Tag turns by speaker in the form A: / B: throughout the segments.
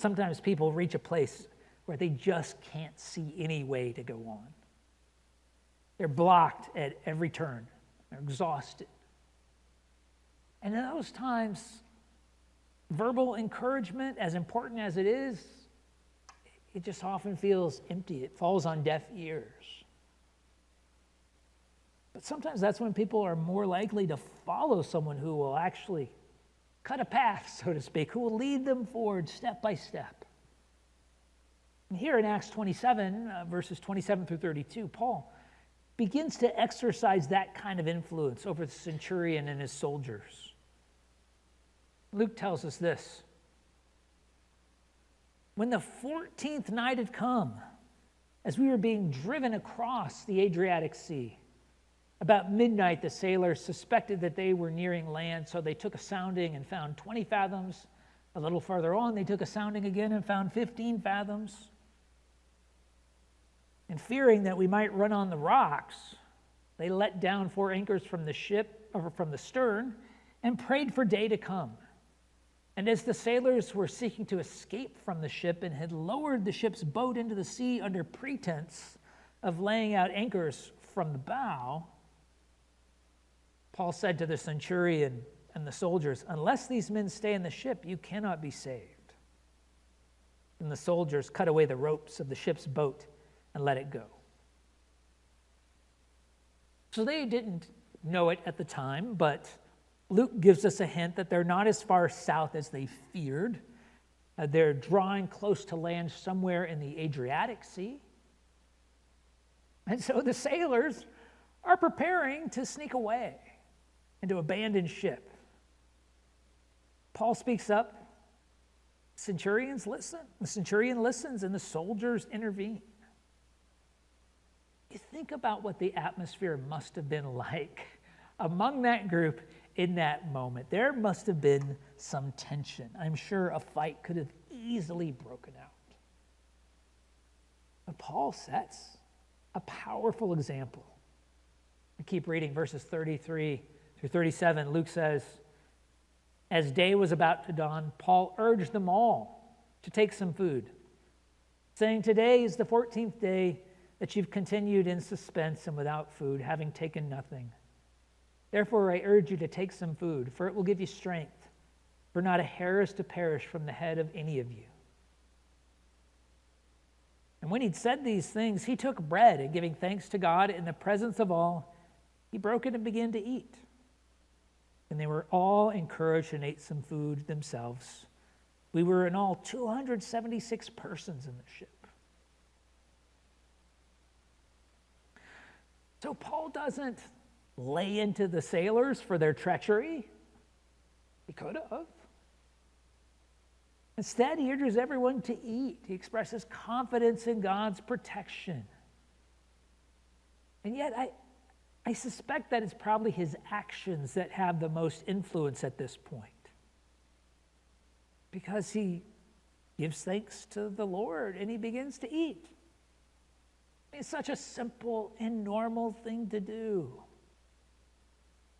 A: Sometimes people reach a place where they just can't see any way to go on. They're blocked at every turn. They're exhausted. And in those times, verbal encouragement, as important as it is, it just often feels empty. It falls on deaf ears. But sometimes that's when people are more likely to follow someone who will actually cut a path, so to speak, who will lead them forward step by step. And here in Acts 27, verses 27 through 32, Paul begins to exercise that kind of influence over the centurion and his soldiers. Luke tells us this: when the 14th night had come, as we were being driven across the Adriatic Sea, about midnight the sailors suspected that they were nearing land, so they took a sounding and found 20 fathoms. A little farther on, they took a sounding again and found 15 fathoms. And fearing that we might run on the rocks, they let down 4 anchors from the ship, or from the stern, and prayed for day to come. And as the sailors were seeking to escape from the ship and had lowered the ship's boat into the sea under pretense of laying out anchors from the bow, Paul said to the centurion and the soldiers, "Unless these men stay in the ship, you cannot be saved." And the soldiers cut away the ropes of the ship's boat and let it go. So they didn't know it at the time, but Luke gives us a hint that they're not as far south as they feared. They're drawing close to land somewhere in the Adriatic Sea. And so the sailors are preparing to sneak away and to abandon ship. Paul speaks up. Centurions listen. The centurion listens, and the soldiers intervene. You think about what the atmosphere must have been like among that group in that moment. There must have been some tension. I'm sure a fight could have easily broken out. But Paul sets a powerful example. I keep reading verses 33 through 37. Luke says, as day was about to dawn, Paul urged them all to take some food, saying, today is the 14th day that you've continued in suspense and without food, having taken nothing. Therefore I urge you to take some food, for it will give you strength, for not a hair is to perish from the head of any of you. And when he'd said these things, he took bread, and giving thanks to God in the presence of all, he broke it and began to eat. And they were all encouraged and ate some food themselves. We were in all 276 persons in the ship. So Paul doesn't lay into the sailors for their treachery. He could have. Instead, he urges everyone to eat. He expresses confidence in God's protection. And yet, I suspect that it's probably his actions that have the most influence at this point. Because he gives thanks to the Lord and he begins to eat. It's such a simple and normal thing to do.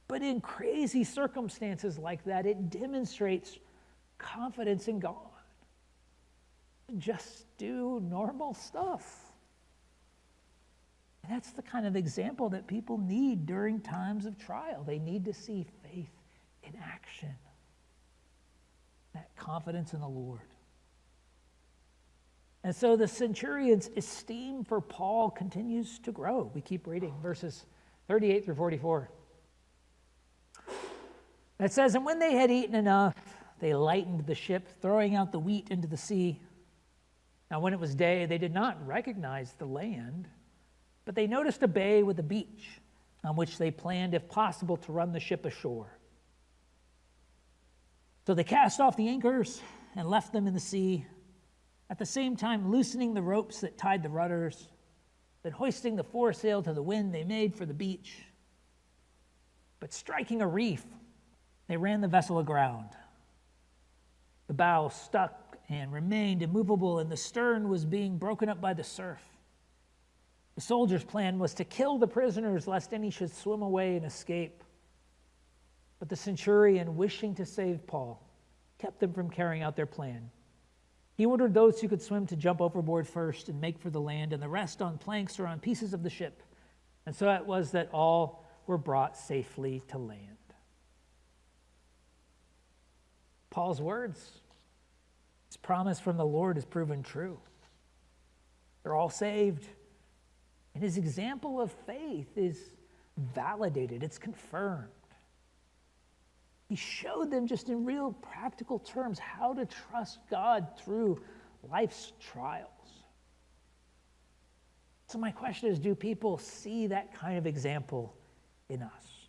A: But in crazy circumstances like that, it demonstrates confidence in God. Just do normal stuff. And that's the kind of example that people need during times of trial. They need to see faith in action. That confidence in the Lord. And so the centurion's esteem for Paul continues to grow. We keep reading verses 38 through 44. It says, and when they had eaten enough, they lightened the ship, throwing out the wheat into the sea. Now when it was day, they did not recognize the land, but they noticed a bay with a beach on which they planned, if possible, to run the ship ashore. So they cast off the anchors and left them in the sea, at the same time loosening the ropes that tied the rudders. Then hoisting the foresail to the wind, they made for the beach. But striking a reef, they ran the vessel aground. The bow stuck and remained immovable, and the stern was being broken up by the surf. The soldiers' plan was to kill the prisoners, lest any should swim away and escape. But the centurion, wishing to save Paul, kept them from carrying out their plan. He ordered those who could swim to jump overboard first and make for the land, and the rest on planks or on pieces of the ship. And so it was that all were brought safely to land. Paul's words, his promise from the Lord is proven true. They're all saved. And his example of faith is validated, it's confirmed. He showed them just in real practical terms how to trust God through life's trials. So my question is, do people see that kind of example in us?